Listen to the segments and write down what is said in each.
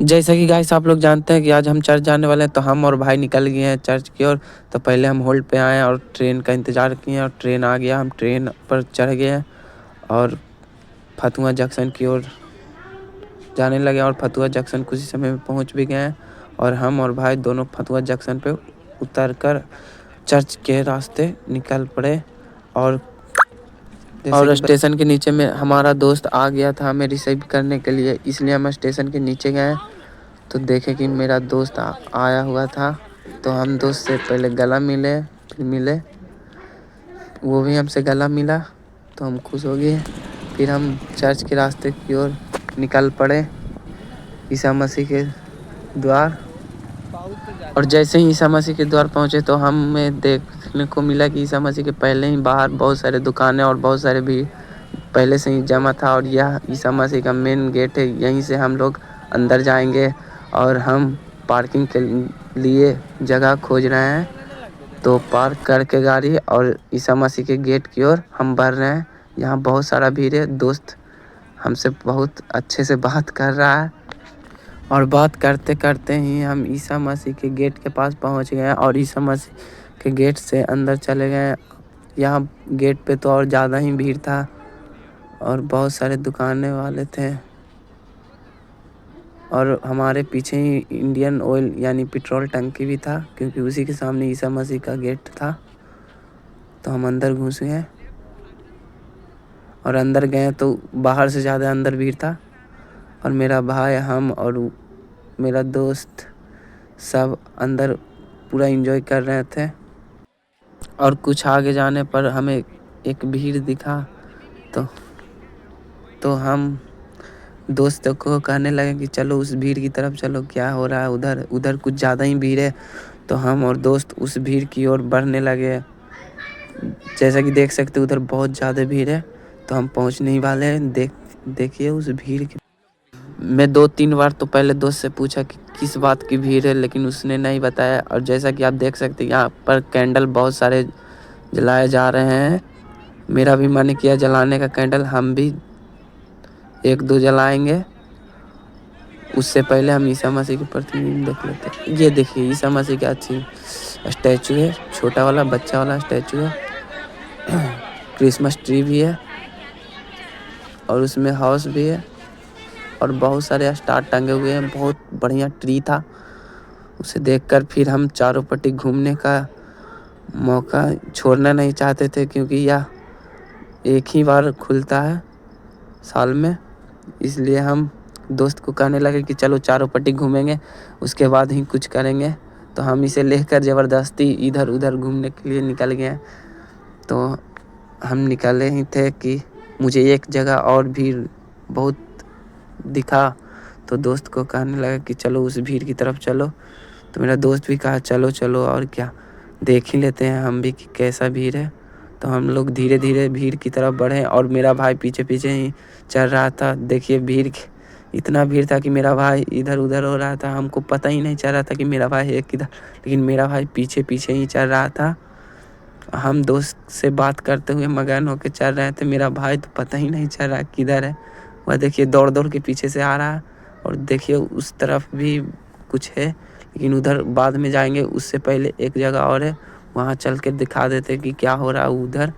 जैसा कि गाइस आप लोग जानते हैं कि आज हम चर्च जाने वाले हैं, तो हम और भाई निकल गए हैं चर्च की ओर। तो पहले हम होल्ड पे आए और ट्रेन का इंतज़ार किए और ट्रेन आ गया। हम ट्रेन पर चढ़ गए हैं और फतुहा जंक्शन की ओर जाने लगे और फतुहा जंक्शन कुछ ही समय में पहुंच भी गए हैं। और हम और भाई दोनों फतुहा जंक्शन पे उतरकर चर्च के रास्ते निकल पड़े। और स्टेशन के नीचे में हमारा दोस्त आ गया था हमें रिसीव करने के लिए, इसलिए हम स्टेशन के नीचे गए। तो देखे कि मेरा दोस्त आया हुआ था, तो हम दोस्त से पहले गला मिले, फिर मिले, वो भी हमसे गला मिला, तो हम खुश हो गए। फिर हम चर्च के रास्ते की ओर निकल पड़े, ईसा मसीह के द्वार। और जैसे ही ईसा मसीह के द्वार पहुँचे तो हमें देखने को मिला कि ईसा मसीह के पहले ही बाहर बहुत सारे दुकानें और बहुत सारे भीड़ पहले से ही जमा था। और यह ईसा मसीह का मेन गेट है, यहीं से हम लोग अंदर जाएंगे। और हम पार्किंग के लिए जगह खोज रहे हैं, तो पार्क करके गाड़ी और ईसा मसीह के गेट की ओर हम बढ़ रहे हैं। यहाँ बहुत सारा भीड़ है। दोस्त हमसे बहुत अच्छे से बात कर रहा है और बात करते करते ही हम ईसा मसीह के गेट के पास पहुँच गए और ईसा मसीह के गेट से अंदर चले गए। यहाँ गेट पे तो और ज़्यादा ही भीड़ था और बहुत सारे दुकानें वाले थे। और हमारे पीछे ही इंडियन ऑयल यानी पेट्रोल टंकी भी था, क्योंकि उसी के सामने ईसा मसीह का गेट था। तो हम अंदर घुस गए और अंदर गए तो बाहर से ज़्यादा अंदर भीड़ था। और मेरा भाई, हम और मेरा दोस्त सब अंदर पूरा एंजॉय कर रहे थे। और कुछ आगे जाने पर हमें एक भीड़ दिखा, तो हम दोस्तों को कहने लगे कि चलो उस भीड़ की तरफ चलो, क्या हो रहा है उधर, उधर कुछ ज़्यादा ही भीड़ है। तो हम और दोस्त उस भीड़ की ओर बढ़ने लगे। जैसा कि देख सकते उधर बहुत ज़्यादा भीड़ है, तो हम पहुंचने ही वाले हैं। देखिए उस भीड़ की। मैं 2-3 बार तो पहले दोस्त से पूछा कि किस बात की भीड़ है, लेकिन उसने नहीं बताया। और जैसा कि आप देख सकते हैं यहाँ पर कैंडल बहुत सारे जलाए जा रहे हैं। मेरा भी मन किया जलाने का कैंडल, हम भी 1-2 जलाएंगे। उससे पहले हम ईसा मसीह की प्रतिमा देख लेते हैं। ये देखिए ईसा मसीह का अच्छी स्टैचू है, छोटा वाला बच्चा वाला स्टैचू है। क्रिसमस ट्री भी है और उसमें हाउस भी है और बहुत सारे स्टार टंगे हुए हैं। बहुत बढ़िया ट्री था। उसे देखकर फिर हम चारों पट्टी घूमने का मौका छोड़ना नहीं चाहते थे, क्योंकि यह एक ही बार खुलता है साल में। इसलिए हम दोस्त को कहने लगे कि चलो चारों पट्टी घूमेंगे, उसके बाद ही कुछ करेंगे। तो हम इसे लेकर ज़बरदस्ती इधर उधर घूमने के लिए निकल गए। तो हम निकले ही थे कि मुझे एक जगह और भीड़ बहुत दिखा, तो दोस्त को कहने लगा कि चलो उस भीड़ की तरफ चलो। तो मेरा दोस्त भी कहा चलो चलो, और क्या, देख ही लेते हैं हम भी कि कैसा भीड़ है। तो हम लोग धीरे धीरे भीड़ की तरफ बढ़े और मेरा भाई पीछे पीछे ही चल रहा था। देखिए इतना भीड़ था कि मेरा भाई इधर उधर हो रहा था। हमको पता ही नहीं चल रहा था कि मेरा भाई है किधर, लेकिन मेरा भाई पीछे पीछे ही चल रहा था। हम दोस्त से बात करते हुए मगन होकर चल रहे थे। मेरा भाई तो पता ही नहीं चल रहा किधर है। वह देखिए दौड़ दौड़ के पीछे से आ रहा है। और देखिए उस तरफ भी कुछ है, लेकिन उधर बाद में जाएंगे। उससे पहले एक जगह और है, वहाँ चल के दिखा देते कि क्या हो रहा है उधर।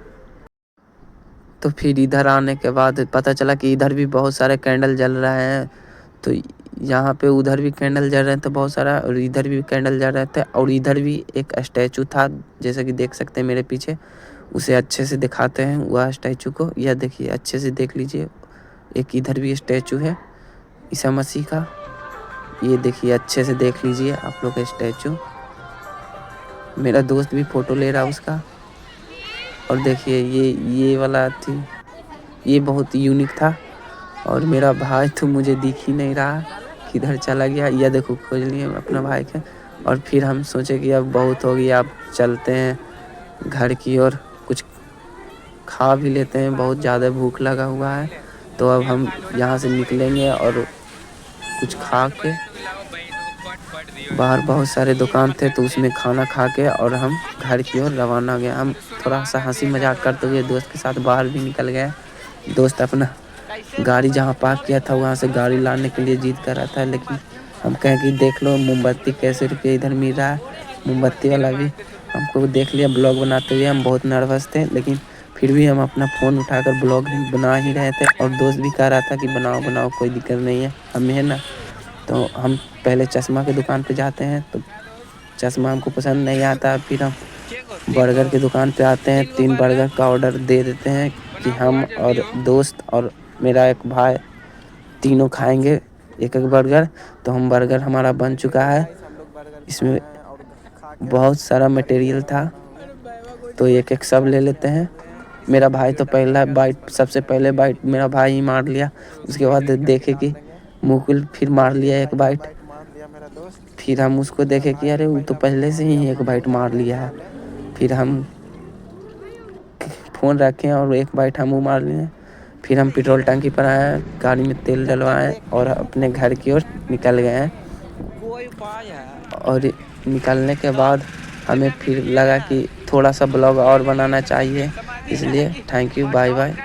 तो फिर इधर आने के बाद पता चला कि इधर भी बहुत सारे कैंडल जल रहे हैं। तो यहाँ पे उधर भी कैंडल जल रहे थे बहुत सारा, और इधर भी कैंडल जल रहे थे। और इधर भी एक स्टैचू था, जैसा कि देख सकते हैं मेरे पीछे। उसे अच्छे से दिखाते हैं वह स्टैचू को। यह देखिए अच्छे से देख लीजिए, एक इधर भी स्टैचू है ईसा मसीह का। ये देखिए अच्छे से देख लीजिए आप लोग स्टैचू। मेरा दोस्त भी फोटो ले रहा उसका। और देखिए ये वाला थी, ये बहुत यूनिक था। और मेरा भाई तो मुझे दिख ही नहीं रहा, किधर चला गया। यह देखो खोज लिए अपना भाई के। और फिर हम सोचे कि अब बहुत हो गया, अब चलते हैं घर की ओर, कुछ खा भी लेते हैं, बहुत ज़्यादा भूख लगा हुआ है। तो अब हम यहाँ से निकलेंगे और कुछ खा के, बाहर बहुत सारे दुकान थे तो उसमें खाना खा के और हम घर की ओर रवाना हो गए। हम थोड़ा सा हंसी मजाक करते हुए दोस्त के साथ बाहर भी निकल गए। दोस्त अपना गाड़ी जहाँ पार्क किया था वहाँ से गाड़ी लाने के लिए जिद कर रहा था, लेकिन हम कहें कि देख लो मोमबत्ती कैसे रुपये इधर मिल रहा है, मोमबत्ती वाला भी हमको देख लिया ब्लॉग बनाते हुए। हम बहुत नर्वस थे, लेकिन फिर भी हम अपना फ़ोन उठाकर ब्लॉग बना ही रहे थे और दोस्त भी कह रहा था कि बनाओ बनाओ कोई दिक्कत नहीं है हमें, है ना। तो हम पहले चश्मा की दुकान पे जाते हैं, तो चश्मा हमको पसंद नहीं आता। फिर हम बर्गर की दुकान पे आते हैं, 3 बर्गर का ऑर्डर दे देते हैं कि हम और दोस्त और मेरा एक भाई तीनों खाएंगे एक एक बर्गर। तो हम बर्गर हमारा बन चुका है। इसमें बहुत सारा मटेरियल था, तो एक एक सब ले लेते हैं। मेरा भाई तो पहला बाइट, सबसे पहले बाइट मेरा भाई ही मार लिया। उसके बाद देखे कि मुकुल फिर मार लिया एक बाइट। फिर हम उसको देखे कि अरे वो तो पहले से ही एक बाइट मार लिया है। फिर हम फ़ोन रखे और एक बाइट हम मार लिए। फिर हम पेट्रोल टंकी पर आए, गाड़ी में तेल डलवाएँ और अपने घर की ओर निकल गए हैं। और निकलने के बाद हमें फिर लगा कि थोड़ा सा ब्लॉग और बनाना चाहिए, इसलिए थैंक यू, बाय बाय।